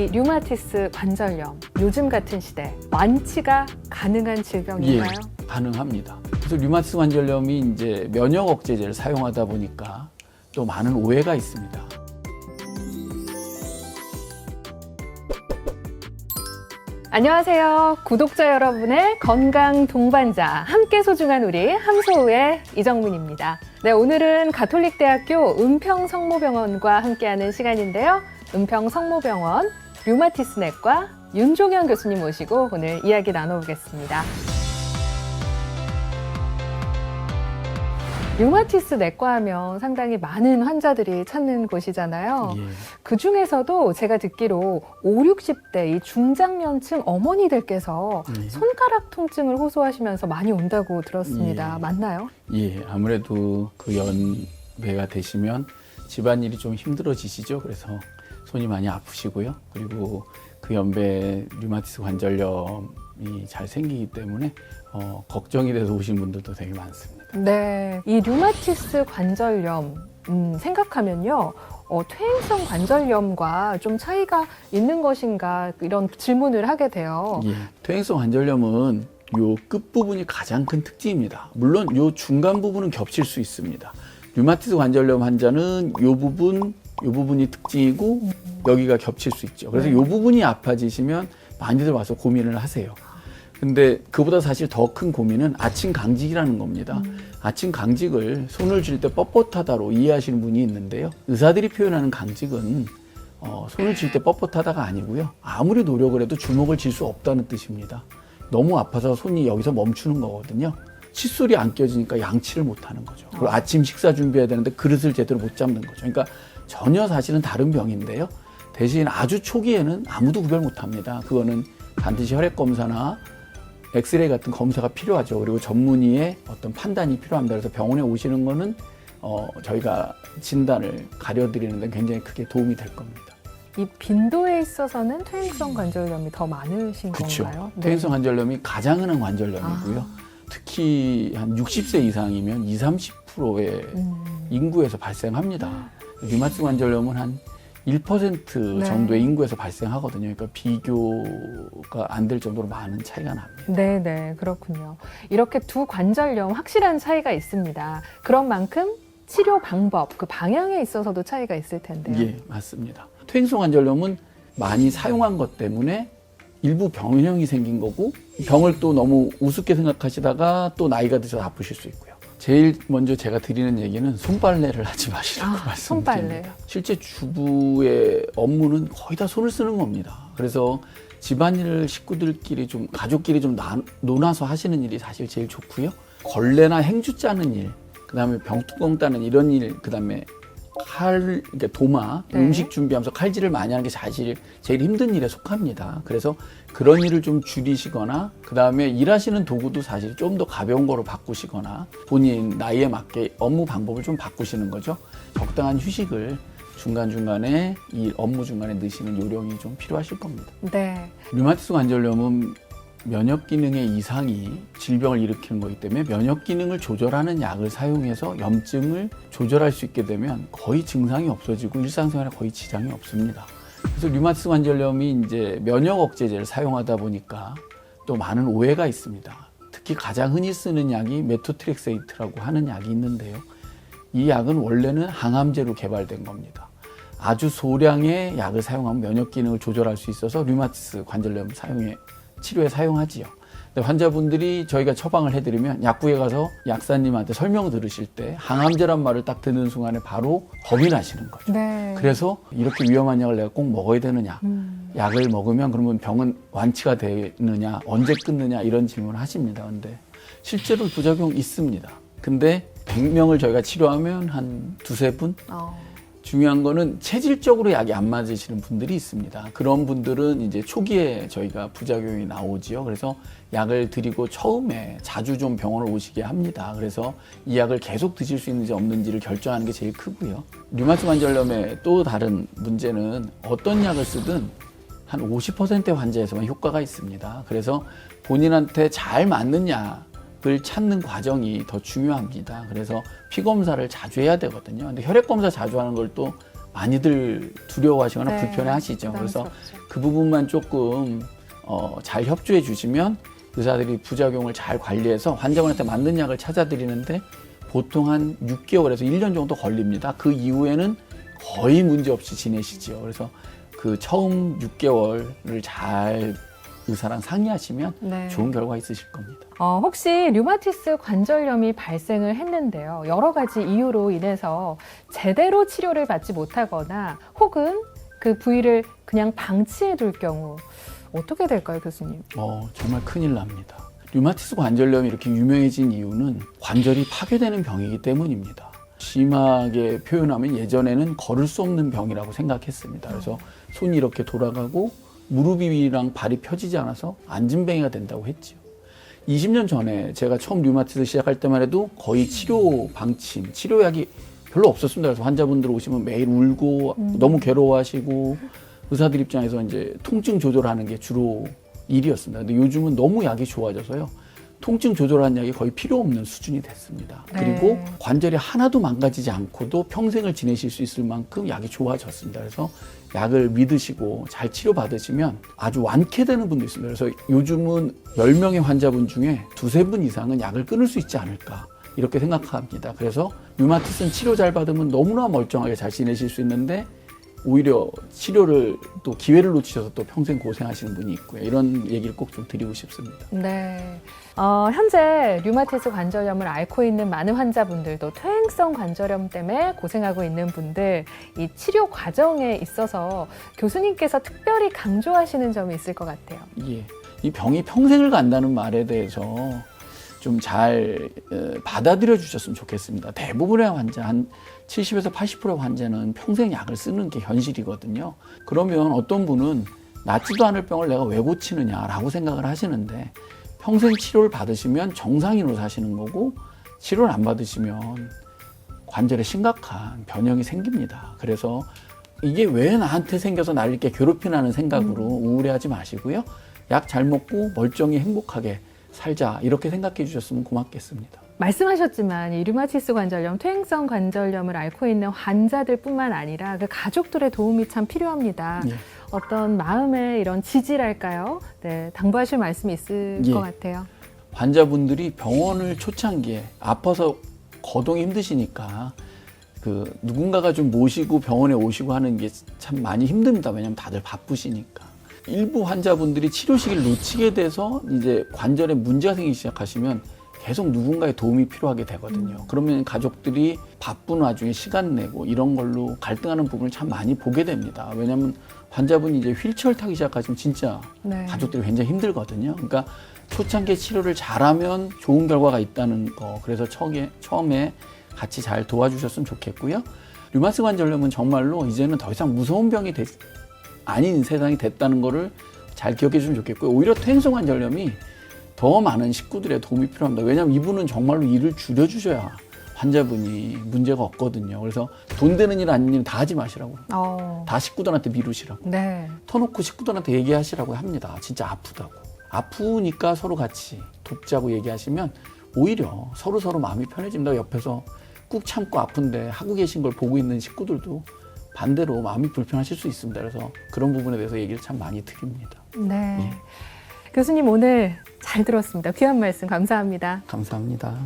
이 류마티스 관절염, 요즘 같은 시대 완치가 가능한 질병인가요? 예, 가능합니다. 그래서 류마티스 관절염이 이제 면역 억제제를 사용하다 보니까 또 많은 오해가 있습니다. 안녕하세요. 구독자 여러분의 건강 동반자, 함께 소중한 우리 함소우의 이정문입니다. 네, 오늘은 가톨릭대학교 은평성모병원과 함께하는 시간인데요. 은평성모병원 류마티스 내과 윤종현 교수님 모시고 오늘 이야기 나눠보겠습니다. 류마티스 내과 하면 상당히 많은 환자들이 찾는 곳이잖아요. 예. 그 중에서도 제가 듣기로 50, 60대 이 중장년층 어머니들께서 손가락 통증을 호소하시면서 많이 온다고 들었습니다. 예. 맞나요? 예, 아무래도 그 연배가 되시면 집안일이 좀 힘들어지시죠. 그래서 손이 많이 아프시고요. 그리고 그 연배에 류마티스 관절염이 잘 생기기 때문에 걱정이 돼서 오신 분들도 되게 많습니다. 네, 이 류마티스 관절염 생각하면요. 퇴행성 관절염과 좀 차이가 있는 것인가 이런 질문을 하게 돼요. 예, 퇴행성 관절염은 요 끝부분이 가장 큰 특징입니다. 물론 요 중간 부분은 겹칠 수 있습니다. 류마티스 관절염 환자는 요 부분이 특징이고 여기가 겹칠 수 있죠. 그래서 요 부분이 아파지시면 많이들 와서 고민을 하세요. 근데 그보다 사실 더 큰 고민은 아침 강직이라는 겁니다. 아침 강직을 손을 쥘 때 뻣뻣하다로 이해하시는 분이 있는데요. 의사들이 표현하는 강직은 손을 쥘 때 뻣뻣하다가 아니고요. 아무리 노력을 해도 주먹을 쥘 수 없다는 뜻입니다. 너무 아파서 손이 여기서 멈추는 거거든요. 칫솔이 안 껴지니까 양치를 못 하는 거죠. 그리고 아침 식사 준비해야 되는데 그릇을 제대로 못 잡는 거죠. 그러니까 전혀 사실은 다른 병인데요. 대신 아주 초기에는 아무도 구별 못 합니다. 그거는 반드시 혈액 검사나 엑스레이 같은 검사가 필요하죠. 그리고 전문의의 어떤 판단이 필요합니다. 그래서 병원에 오시는 거는 저희가 진단을 가려드리는 데 굉장히 크게 도움이 될 겁니다. 이 빈도에 있어서는 퇴행성 관절염이 더 많으신 그쵸. 건가요? 네. 퇴행성 관절염이 가장 흔한 관절염이고요. 특히 한 60세 이상이면 20, 30%의 인구에서 발생합니다. 류마티스 관절염은 한 1% 네. 정도의 인구에서 발생하거든요. 그러니까 비교가 안 될 정도로 많은 차이가 납니다. 네, 그렇군요. 이렇게 두 관절염 확실한 차이가 있습니다. 그런 만큼 치료 방법, 그 방향에 있어서도 차이가 있을 텐데요. 예, 맞습니다. 퇴행성 관절염은 많이 사용한 것 때문에 일부 병형이 생긴 거고 병을 또 너무 우습게 생각하시다가 또 나이가 드셔서 아프실 수 있고요. 제일 먼저 제가 드리는 얘기는 손빨래를 하지 마시라고 말씀드립니다. 손빨래요? 실제 주부의 업무는 거의 다 손을 쓰는 겁니다. 그래서 집안일을 식구들끼리 좀 가족끼리 좀 논아서 하시는 일이 사실 제일 좋고요. 걸레나 행주 짜는 일, 그다음에 병뚜껑 따는 이런 일, 그다음에 그러니까 도마, 네. 음식 준비하면서 칼질을 많이 하는 게 사실 제일 힘든 일에 속합니다. 그래서 그런 일을 좀 줄이시거나 그다음에 일하시는 도구도 사실 좀 더 가벼운 거로 바꾸시거나 본인 나이에 맞게 업무 방법을 좀 바꾸시는 거죠. 적당한 휴식을 중간중간에 이 업무 중간에 넣으시는 요령이 좀 필요하실 겁니다. 네. 류마티스 관절염은 면역 기능의 이상이 질병을 일으키는 거기 때문에 면역 기능을 조절하는 약을 사용해서 염증을 조절할 수 있게 되면 거의 증상이 없어지고 일상생활에 거의 지장이 없습니다. 그래서 류마티스 관절염이 이제 면역 억제제를 사용하다 보니까 또 많은 오해가 있습니다. 특히 가장 흔히 쓰는 약이 메토트렉세이트라고 하는 약이 있는데요. 이 약은 원래는 항암제로 개발된 겁니다. 아주 소량의 약을 사용하면 면역 기능을 조절할 수 있어서 류마티스 관절염 치료에 사용하지요. 근데 환자분들이 저희가 처방을 해드리면 약국에 가서 약사님한테 설명 들으실 때 항암제란 말을 딱 듣는 순간에 바로 겁이 나시는 거죠. 네. 그래서 이렇게 위험한 약을 내가 꼭 먹어야 되느냐, 약을 먹으면 그러면 병은 완치가 되느냐, 언제 끊느냐 이런 질문을 하십니다. 근데 실제로 부작용 있습니다. 근데 100명을 저희가 치료하면 한 두세 분? 중요한 거는 체질적으로 약이 안 맞으시는 분들이 있습니다. 그런 분들은 이제 초기에 저희가 부작용이 나오지요. 그래서 약을 드리고 처음에 자주 좀 병원을 오시게 합니다. 그래서 이 약을 계속 드실 수 있는지 없는지를 결정하는 게 제일 크고요. 류마티스 관절염의 또 다른 문제는 어떤 약을 쓰든 한 50%의 환자에서만 효과가 있습니다. 그래서 본인한테 잘 맞는 약을 찾는 과정이 더 중요합니다. 그래서 피 검사를 자주 해야 되거든요. 근데 혈액 검사 자주 하는 걸 또 많이들 두려워하시거나 네, 불편해하시죠. 그래서 부담스럽죠. 그 부분만 조금 잘 협조해 주시면 의사들이 부작용을 잘 관리해서 환자분한테 맞는 약을 찾아드리는데 보통 한 6개월에서 1년 정도 걸립니다. 그 이후에는 거의 문제 없이 지내시죠. 그래서 그 처음 6개월을 잘 의사랑 상의하시면 네. 좋은 결과 있으실 겁니다. 혹시 류마티스 관절염이 발생을 했는데요. 여러 가지 이유로 인해서 제대로 치료를 받지 못하거나 혹은 그 부위를 그냥 방치해 둘 경우 어떻게 될까요, 교수님? 정말 큰일 납니다. 류마티스 관절염이 이렇게 유명해진 이유는 관절이 파괴되는 병이기 때문입니다. 심하게 표현하면 예전에는 걸을 수 없는 병이라고 생각했습니다. 그래서 손이 이렇게 돌아가고 무릎이랑 발이 펴지지 않아서 앉은뱅이가 된다고 했죠. 20년 전에 제가 처음 류마티스 시작할 때만 해도 거의 치료 방침, 치료약이 별로 없었습니다. 그래서 환자분들 오시면 매일 울고 너무 괴로워하시고 의사들 입장에서 이제 통증 조절하는 게 주로 일이었습니다. 근데 요즘은 너무 약이 좋아져서요. 통증 조절하는 약이 거의 필요 없는 수준이 됐습니다. 네. 그리고 관절이 하나도 망가지지 않고도 평생을 지내실 수 있을 만큼 약이 좋아졌습니다. 그래서 약을 믿으시고 잘 치료받으시면 아주 완쾌되는 분도 있습니다. 그래서 요즘은 10명의 환자분 중에 2-3분 이상은 약을 끊을 수 있지 않을까 이렇게 생각합니다. 그래서 류마티스는 치료 잘 받으면 너무나 멀쩡하게 잘 지내실 수 있는데 오히려 치료를 또 기회를 놓치셔서 또 평생 고생하시는 분이 있고요. 이런 얘기를 꼭 좀 드리고 싶습니다. 네. 현재 류마티스 관절염을 앓고 있는 많은 환자분들도 퇴행성 관절염 때문에 고생하고 있는 분들, 이 치료 과정에 있어서 교수님께서 특별히 강조하시는 점이 있을 것 같아요. 예. 이 병이 평생을 간다는 말에 대해서 좀 잘 받아들여 주셨으면 좋겠습니다. 대부분의 환자, 한 70에서 80%의 환자는 평생 약을 쓰는 게 현실이거든요. 그러면 어떤 분은 낫지도 않을 병을 내가 왜 고치느냐라고 생각을 하시는데 평생 치료를 받으시면 정상인으로 사시는 거고 치료를 안 받으시면 관절에 심각한 변형이 생깁니다. 그래서 이게 왜 나한테 생겨서 나를 이렇게 괴롭히나는 생각으로 우울해하지 마시고요. 약 잘 먹고 멀쩡히 행복하게 살자 이렇게 생각해 주셨으면 고맙겠습니다. 말씀하셨지만 이 류마티스 관절염, 퇴행성 관절염을 앓고 있는 환자들뿐만 아니라 그 가족들의 도움이 참 필요합니다. 예. 어떤 마음의 이런 지지랄까요? 네, 당부하실 말씀이 있을 예. 것 같아요. 환자분들이 병원을 초창기에 아파서 거동이 힘드시니까 그 누군가가 좀 모시고 병원에 오시고 하는 게 참 많이 힘듭니다. 왜냐하면 다들 바쁘시니까. 일부 환자분들이 치료 시기를 놓치게 돼서 이제 관절에 문제가 생기기 시작하시면 계속 누군가의 도움이 필요하게 되거든요. 그러면 가족들이 바쁜 와중에 시간 내고 이런 걸로 갈등하는 부분을 참 많이 보게 됩니다. 왜냐하면 환자분이 이제 휠체어를 타기 시작하시면 진짜 네. 가족들이 굉장히 힘들거든요. 그러니까 초창기 치료를 잘하면 좋은 결과가 있다는 거. 그래서 처음에 같이 잘 도와주셨으면 좋겠고요. 류마티스 관절염은 정말로 이제는 더 이상 무서운 병이 아닌 세상이 됐다는 거를 잘 기억해 주시면 좋겠고요. 오히려 퇴행성 관절염이 더 많은 식구들의 도움이 필요합니다. 왜냐하면 이분은 정말로 일을 줄여주셔야 환자분이 문제가 없거든요. 그래서 돈 되는 일 아닌 일 다 하지 마시라고. 다 식구들한테 미루시라고. 네. 터놓고 식구들한테 얘기하시라고 합니다. 진짜 아프다고. 아프니까 서로 같이 돕자고 얘기하시면 오히려 서로 마음이 편해집니다. 옆에서 꾹 참고 아픈데 하고 계신 걸 보고 있는 식구들도 반대로 마음이 불편하실 수 있습니다. 그래서 그런 부분에 대해서 얘기를 참 많이 드립니다. 네. 교수님 오늘 잘 들었습니다. 귀한 말씀 감사합니다. 감사합니다.